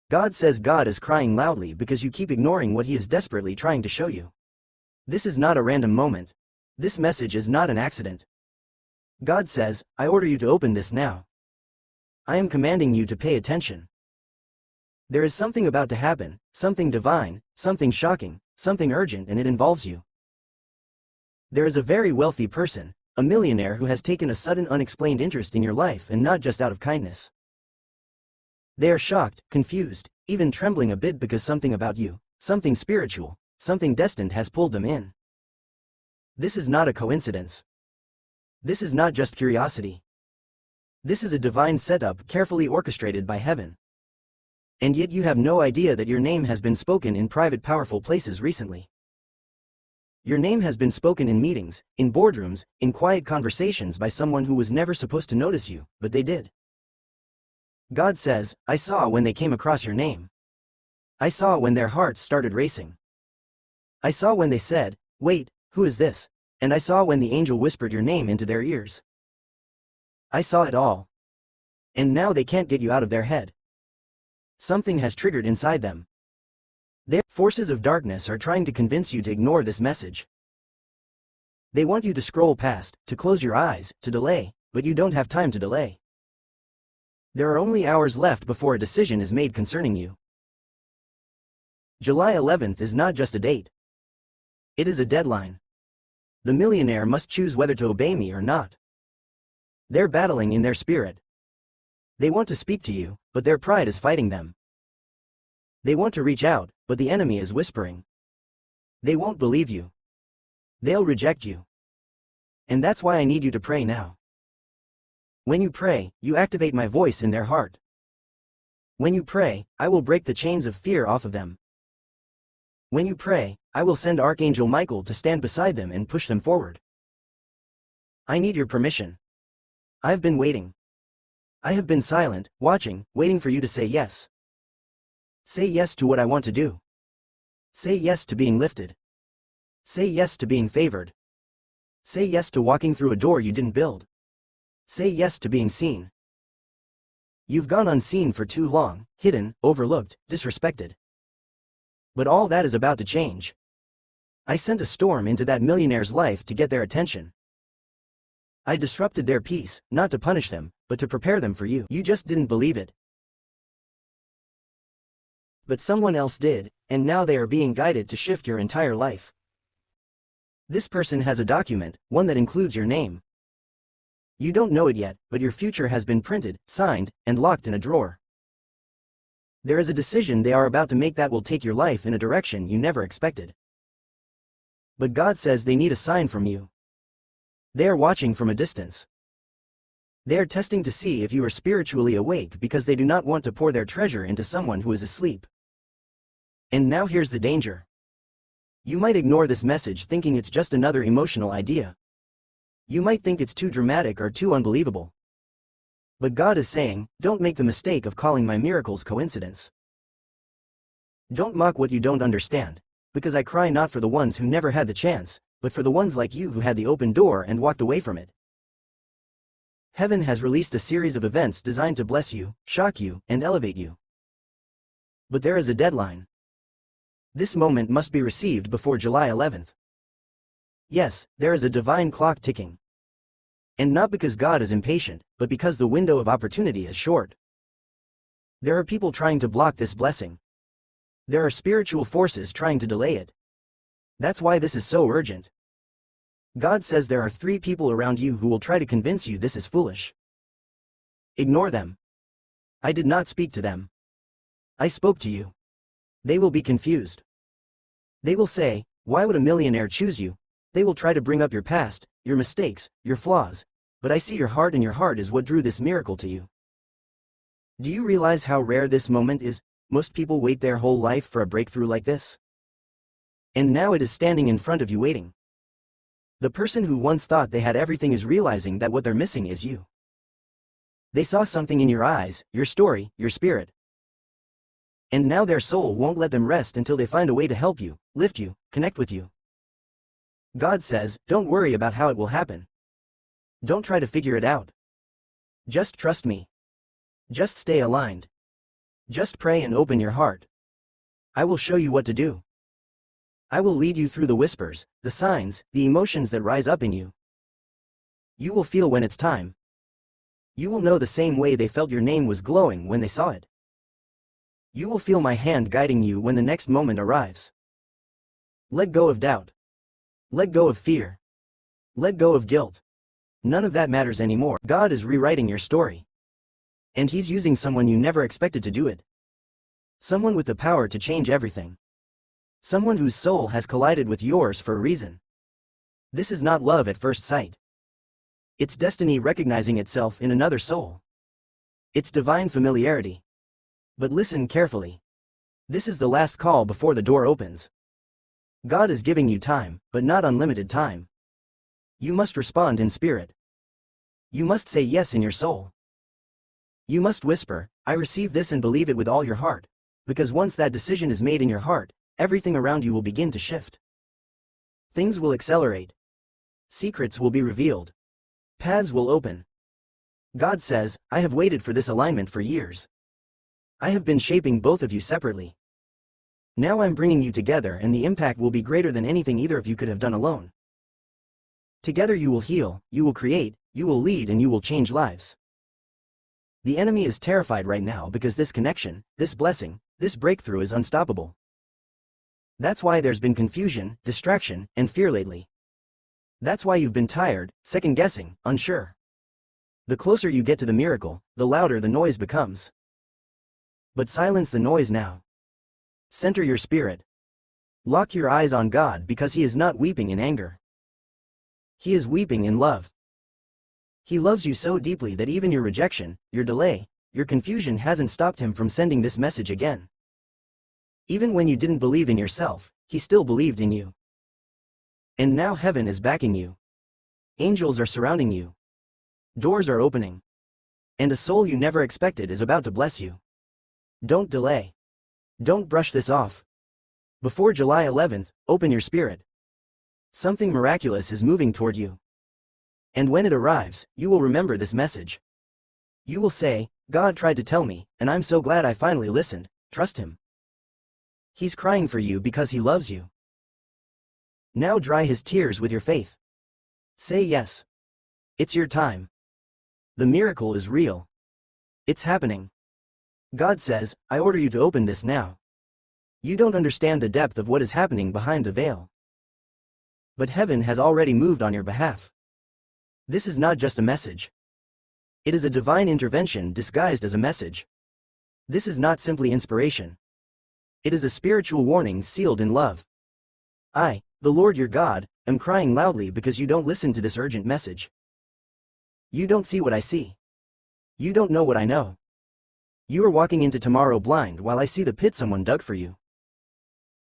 God says God is crying loudly because you keep ignoring what he is desperately trying to show you. This is not a random moment. This message is not an accident. God says, I order you to open this now. I am commanding you to pay attention. There is something about to happen, something divine, something shocking, something urgent, and it involves you. There is a very wealthy person, a millionaire who has taken a sudden unexplained interest in your life, and not just out of kindness. They are shocked, confused, even trembling a bit because something about you, something spiritual, something destined has pulled them in. This is not a coincidence. This is not just curiosity. This is a divine setup carefully orchestrated by heaven. And yet you have no idea that your name has been spoken in private powerful places recently. Your name has been spoken in meetings, in boardrooms, in quiet conversations by someone who was never supposed to notice you, but they did. God says, I saw when they came across your name. I saw when their hearts started racing. I saw when they said, wait, who is this? And I saw when the angel whispered your name into their ears. I saw it all. And now they can't get you out of their head. Something has triggered inside them. Their forces of darkness are trying to convince you to ignore this message. They want you to scroll past, to close your eyes, to delay, but you don't have time to delay. There are only hours left before a decision is made concerning you. July 11th is not just a date. It is a deadline. The millionaire must choose whether to obey me or not. They're battling in their spirit. They want to speak to you, but their pride is fighting them. They want to reach out, but the enemy is whispering. They won't believe you. They'll reject you. And that's why I need you to pray now. When you pray, you activate my voice in their heart. When you pray, I will break the chains of fear off of them. When you pray, I will send Archangel Michael to stand beside them and push them forward. I need your permission. I've been waiting. I have been silent, watching, waiting for you to say yes. Say yes to what I want to do. Say yes to being lifted. Say yes to being favored. Say yes to walking through a door you didn't build. Say yes to being seen. You've gone unseen for too long, hidden, overlooked, disrespected. But all that is about to change. I sent a storm into that millionaire's life to get their attention. I disrupted their peace, not to punish them, but to prepare them for you. You just didn't believe it. But someone else did, and now they are being guided to shift your entire life. This person has a document, one that includes your name. You don't know it yet, but your future has been printed, signed, and locked in a drawer. There is a decision they are about to make that will take your life in a direction you never expected. But God says they need a sign from you. They are watching from a distance. They are testing to see if you are spiritually awake because they do not want to pour their treasure into someone who is asleep. And now here's the danger. You might ignore this message thinking it's just another emotional idea. You might think it's too dramatic or too unbelievable. But God is saying, don't make the mistake of calling my miracles coincidence. Don't mock what you don't understand, because I cry not for the ones who never had the chance, but for the ones like you who had the open door and walked away from it. Heaven has released a series of events designed to bless you, shock you, and elevate you. But there is a deadline. This moment must be received before July 11th. Yes, there is a divine clock ticking. And not because God is impatient, but because the window of opportunity is short. There are people trying to block this blessing. There are spiritual forces trying to delay it. That's why this is so urgent. God says there are 3 people around you who will try to convince you this is foolish. Ignore them. I did not speak to them. I spoke to you. They will be confused. They will say, why would a millionaire choose you? They will try to bring up your past, your mistakes, your flaws. But I see your heart, and your heart is what drew this miracle to you. Do you realize how rare this moment is? Most people wait their whole life for a breakthrough like this. And now it is standing in front of you waiting. The person who once thought they had everything is realizing that what they're missing is you. They saw something in your eyes, your story, your spirit. And now their soul won't let them rest until they find a way to help you, lift you, connect with you. God says, don't worry about how it will happen. Don't try to figure it out. Just trust me. Just stay aligned. Just pray and open your heart. I will show you what to do. I will lead you through the whispers, the signs, the emotions that rise up in you. You will feel when it's time. You will know the same way they felt your name was glowing when they saw it. You will feel my hand guiding you when the next moment arrives. Let go of doubt. Let go of fear. Let go of guilt. None of that matters anymore. God is rewriting your story. And He's using someone you never expected to do it. Someone with the power to change everything. Someone whose soul has collided with yours for a reason. This is not love at first sight. It's destiny recognizing itself in another soul. It's divine familiarity. But listen carefully. This is the last call before the door opens. God is giving you time, but not unlimited time. You must respond in spirit. You must say yes in your soul. You must whisper, I receive this, and believe it with all your heart, because once that decision is made in your heart, everything around you will begin to shift. Things will accelerate. Secrets will be revealed. Paths will open. God says, I have waited for this alignment for years. I have been shaping both of you separately. Now I'm bringing you together, and the impact will be greater than anything either of you could have done alone. Together you will heal, you will create, you will lead, and you will change lives. The enemy is terrified right now because this connection, this blessing, this breakthrough is unstoppable. That's why there's been confusion, distraction, and fear lately. That's why you've been tired, second-guessing, unsure. The closer you get to the miracle, the louder the noise becomes. But silence the noise now. Center your spirit. Lock your eyes on God, because He is not weeping in anger. He is weeping in love. He loves you so deeply that even your rejection, your delay, your confusion hasn't stopped Him from sending this message again. Even when you didn't believe in yourself, He still believed in you. And now heaven is backing you. Angels are surrounding you. Doors are opening. And a soul you never expected is about to bless you. Don't delay. Don't brush this off. Before July 11th, open your spirit. Something miraculous is moving toward you. And when it arrives, you will remember this message. You will say, God tried to tell me, and I'm so glad I finally listened. Trust Him. He's crying for you because He loves you. Now dry His tears with your faith. Say yes. It's your time. The miracle is real. It's happening. God says, I order you to open this now. You don't understand the depth of what is happening behind the veil. But heaven has already moved on your behalf. This is not just a message. It is a divine intervention disguised as a message. This is not simply inspiration. It is a spiritual warning sealed in love. I, the Lord your God, am crying loudly because you don't listen to this urgent message. You don't see what I see. You don't know what I know. You are walking into tomorrow blind while I see the pit someone dug for you.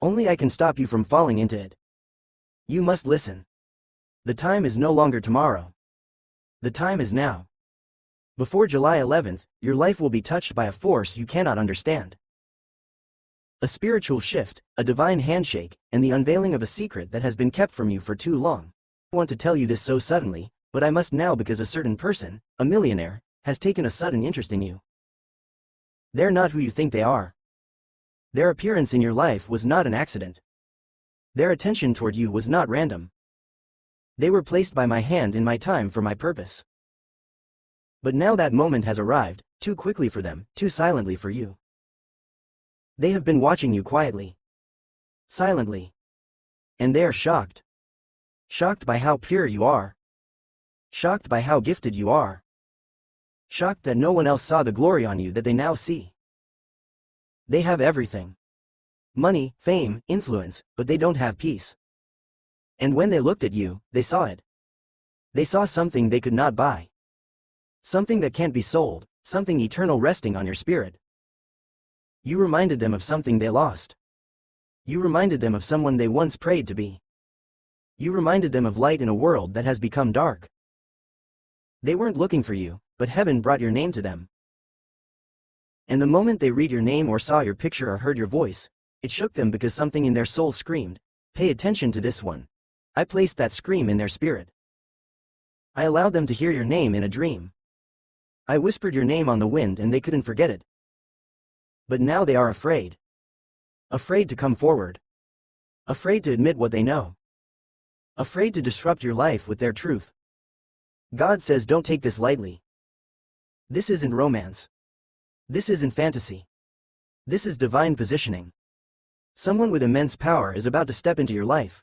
Only I can stop you from falling into it. You must listen. The time is no longer tomorrow. The time is now. Before July 11th, your life will be touched by a force you cannot understand. A spiritual shift, a divine handshake, and the unveiling of a secret that has been kept from you for too long. I want to tell you this so suddenly, but I must now because a certain person, a millionaire, has taken a sudden interest in you. They're not who you think they are. Their appearance in your life was not an accident. Their attention toward you was not random. They were placed by my hand in my time for my purpose. But now that moment has arrived, too quickly for them, too silently for you. They have been watching you quietly. Silently. And they are shocked. Shocked by how pure you are. Shocked by how gifted you are. Shocked that no one else saw the glory on you that they now see. They have everything. Money, fame, influence, but they don't have peace. And when they looked at you, they saw it. They saw something they could not buy. Something that can't be sold, something eternal resting on your spirit. You reminded them of something they lost. You reminded them of someone they once prayed to be. You reminded them of light in a world that has become dark. They weren't looking for you, but heaven brought your name to them. And the moment they read your name or saw your picture or heard your voice, it shook them because something in their soul screamed, pay attention to this one. I placed that scream in their spirit. I allowed them to hear your name in a dream. I whispered your name on the wind and they couldn't forget it. But now they are afraid. Afraid to come forward. Afraid to admit what they know. Afraid to disrupt your life with their truth. God says don't take this lightly. This isn't romance. This isn't fantasy. This is divine positioning. Someone with immense power is about to step into your life.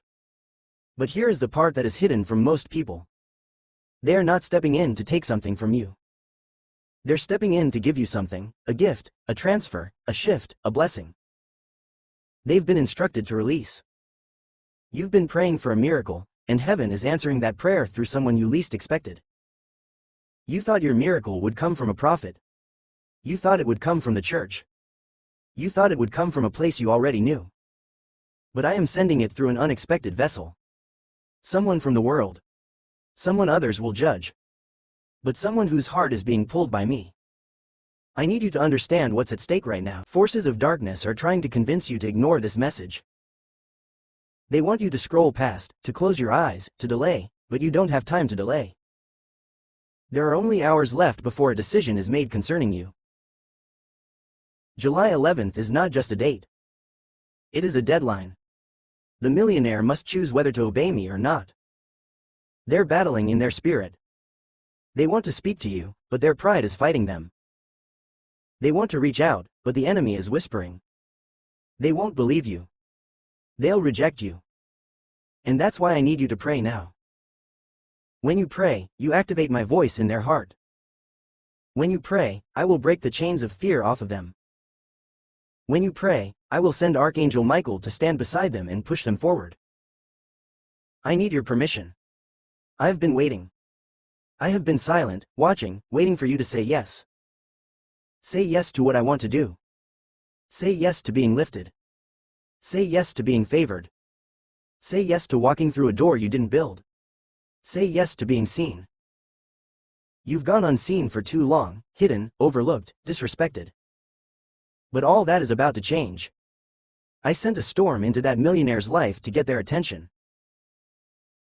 But here is the part that is hidden from most people. They are not stepping in to take something from you. They're stepping in to give you something, a gift, a transfer, a shift, a blessing. They've been instructed to release. You've been praying for a miracle, and heaven is answering that prayer through someone you least expected. You thought your miracle would come from a prophet. You thought it would come from the church. You thought it would come from a place you already knew. But I am sending it through an unexpected vessel. Someone from the world. Someone others will judge. But someone whose heart is being pulled by me. I need you to understand what's at stake right now. Forces of darkness are trying to convince you to ignore this message. They want you to scroll past, to close your eyes, to delay, but you don't have time to delay. There are only hours left before a decision is made concerning you. July 11th is not just a date. It is a deadline. The millionaire must choose whether to obey me or not. They're battling in their spirit. They want to speak to you, but their pride is fighting them. They want to reach out, but the enemy is whispering. They won't believe you. They'll reject you. And that's why I need you to pray now. When you pray, you activate my voice in their heart. When you pray, I will break the chains of fear off of them. When you pray, I will send Archangel Michael to stand beside them and push them forward. I need your permission. I've been waiting. I have been silent, watching, waiting for you to say yes. Say yes to what I want to do. Say yes to being lifted. Say yes to being favored. Say yes to walking through a door you didn't build. Say yes to being seen. You've gone unseen for too long, hidden, overlooked, disrespected. But all that is about to change. I sent a storm into that millionaire's life to get their attention.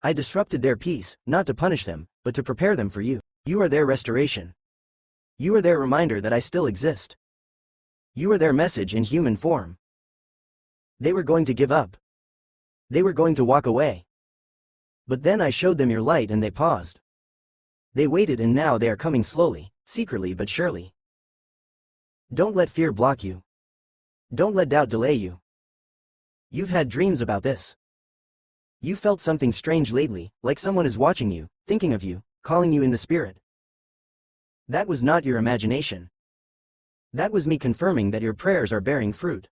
I disrupted their peace, not to punish them, but to prepare them for you. You are their restoration. You are their reminder that I still exist. You are their message in human form. They were going to give up. They were going to walk away. But then I showed them your light and they paused. They waited and now they are coming slowly, secretly but surely. Don't let fear block you. Don't let doubt delay you. You've had dreams about this. You felt something strange lately, like someone is watching you, thinking of you, calling you in the spirit. That was not your imagination. That was me confirming that your prayers are bearing fruit.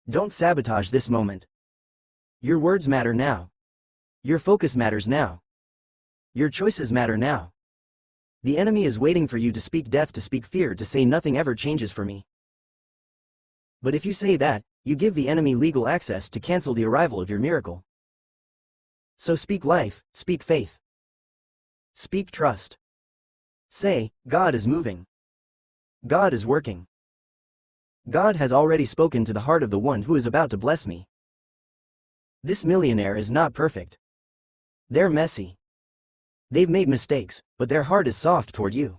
Don't sabotage this moment. Your words matter now. Your focus matters now. Your choices matter now. The enemy is waiting for you to speak death, to speak fear, to say nothing ever changes for me. But if you say that, you give the enemy legal access to cancel the arrival of your miracle. So speak life, speak faith. Speak trust. Say, God is moving. God is working. God has already spoken to the heart of the one who is about to bless me. This millionaire is not perfect. They're messy. They've made mistakes, but their heart is soft toward you.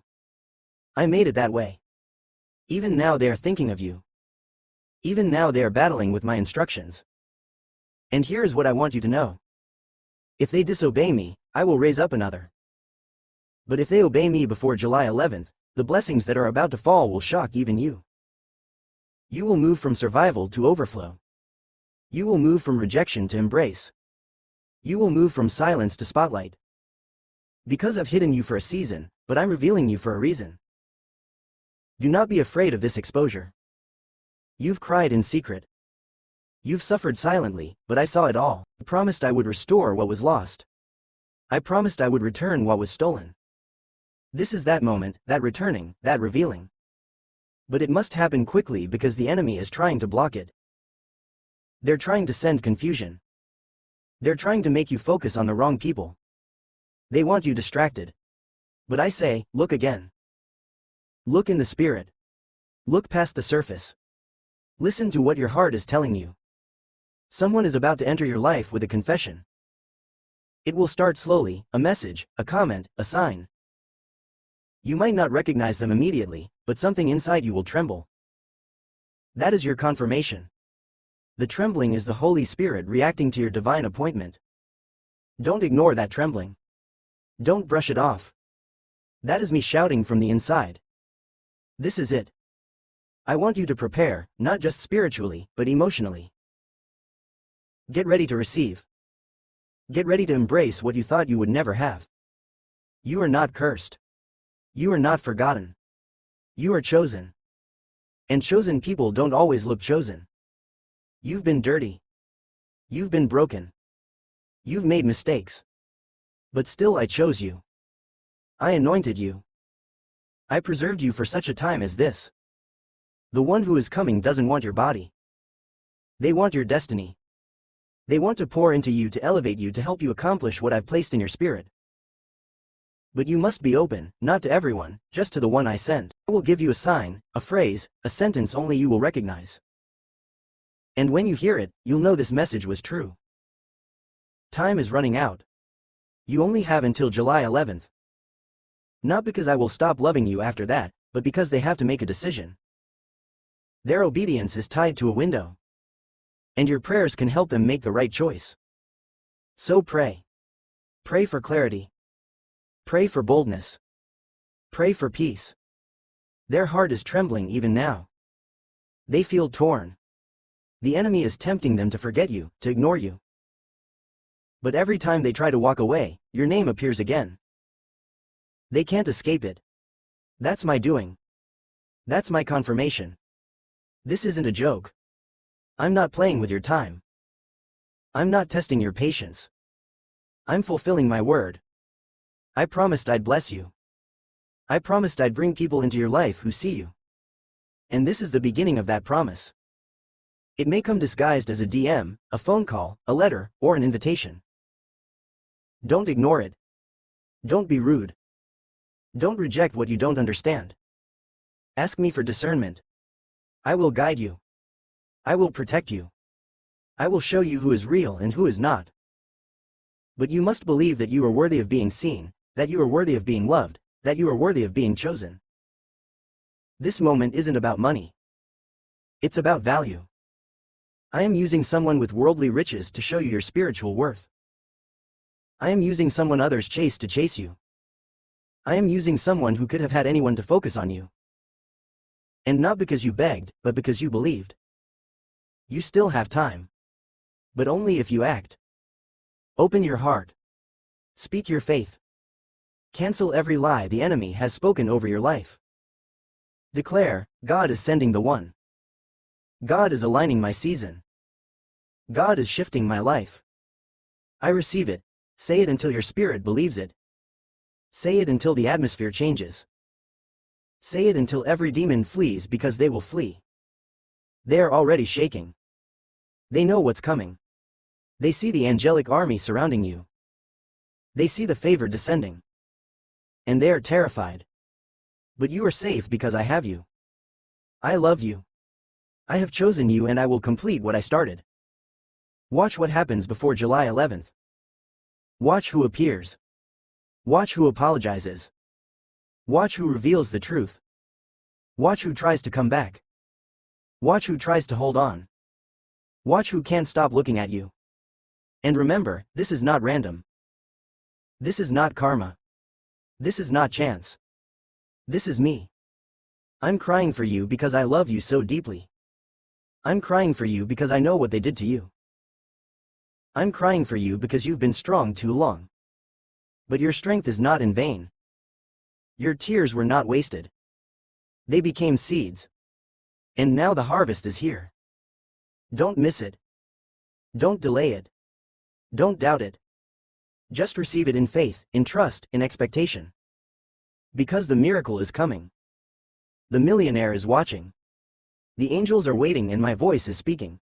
I made it that way. Even now they are thinking of you. Even now they are battling with my instructions. And here is what I want you to know. If they disobey me, I will raise up another. But if they obey me before July 11th, the blessings that are about to fall will shock even you. You will move from survival to overflow. You will move from rejection to embrace. You will move from silence to spotlight. Because I've hidden you for a season, but I'm revealing you for a reason. Do not be afraid of this exposure. You've cried in secret. You've suffered silently, but I saw it all. I promised I would restore what was lost. I promised I would return what was stolen. This is that moment, that returning, that revealing. But it must happen quickly because the enemy is trying to block it. They're trying to send confusion. They're trying to make you focus on the wrong people. They want you distracted. But I say, look again. Look in the spirit. Look past the surface. Listen to what your heart is telling you. Someone is about to enter your life with a confession. It will start slowly, a message, a comment, a sign. You might not recognize them immediately, but something inside you will tremble. That is your confirmation. The trembling is the Holy Spirit reacting to your divine appointment. Don't ignore that trembling. Don't brush it off. That is me shouting from the inside. This is it. I want you to prepare, not just spiritually, but emotionally. Get ready to receive. Get ready to embrace what you thought you would never have. You are not cursed. You are not forgotten. You are chosen. And chosen people don't always look chosen. You've been dirty. You've been broken. You've made mistakes. But still I chose you. I anointed you. I preserved you for such a time as this. The one who is coming doesn't want your body. They want your destiny. They want to pour into you to elevate you to help you accomplish what I've placed in your spirit. But you must be open, not to everyone, just to the one I sent. I will give you a sign, a phrase, a sentence only you will recognize. And when you hear it, you'll know this message was true. Time is running out. You only have until July 11th. Not because I will stop loving you after that, but because they have to make a decision. Their obedience is tied to a window. And your prayers can help them make the right choice. So pray. Pray for clarity. Pray for boldness. Pray for peace. Their heart is trembling even now. They feel torn. The enemy is tempting them to forget you, to ignore you. But every time they try to walk away, your name appears again. They can't escape it. That's my doing. That's my confirmation. This isn't a joke. I'm not playing with your time. I'm not testing your patience. I'm fulfilling my word. I promised I'd bless you. I promised I'd bring people into your life who see you. And this is the beginning of that promise. It may come disguised as a DM, a phone call, a letter, or an invitation. Don't ignore it. Don't be rude. Don't reject what you don't understand. Ask me for discernment. I will guide you. I will protect you. I will show you who is real and who is not. But you must believe that you are worthy of being seen, that you are worthy of being loved, that you are worthy of being chosen. This moment isn't about money. It's about value. I am using someone with worldly riches to show you your spiritual worth. I am using someone others chase to chase you. I am using someone who could have had anyone to focus on you. And not because you begged, but because you believed. You still have time. But only if you act. Open your heart. Speak your faith. Cancel every lie the enemy has spoken over your life. Declare, God is sending the one. God is aligning my season. God is shifting my life. I receive it. Say it until your spirit believes it. Say it until the atmosphere changes. Say it until every demon flees, because they will flee. They are already shaking. They know what's coming. They see the angelic army surrounding you. They see the favor descending. And they are terrified. But you are safe because I have you. I love you. I have chosen you and I will complete what I started. Watch what happens before July 11th. Watch who appears. Watch who apologizes. Watch who reveals the truth. Watch who tries to come back. Watch who tries to hold on. Watch who can't stop looking at you. And remember, this is not random. This is not karma. This is not chance. This is me. I'm crying for you because I love you so deeply. I'm crying for you because I know what they did to you. I'm crying for you because you've been strong too long. But your strength is not in vain. Your tears were not wasted. They became seeds. And now the harvest is here. Don't miss it. Don't delay it. Don't doubt it. Just receive it in faith, in trust, in expectation. Because the miracle is coming. The millionaire is watching. The angels are waiting and my voice is speaking.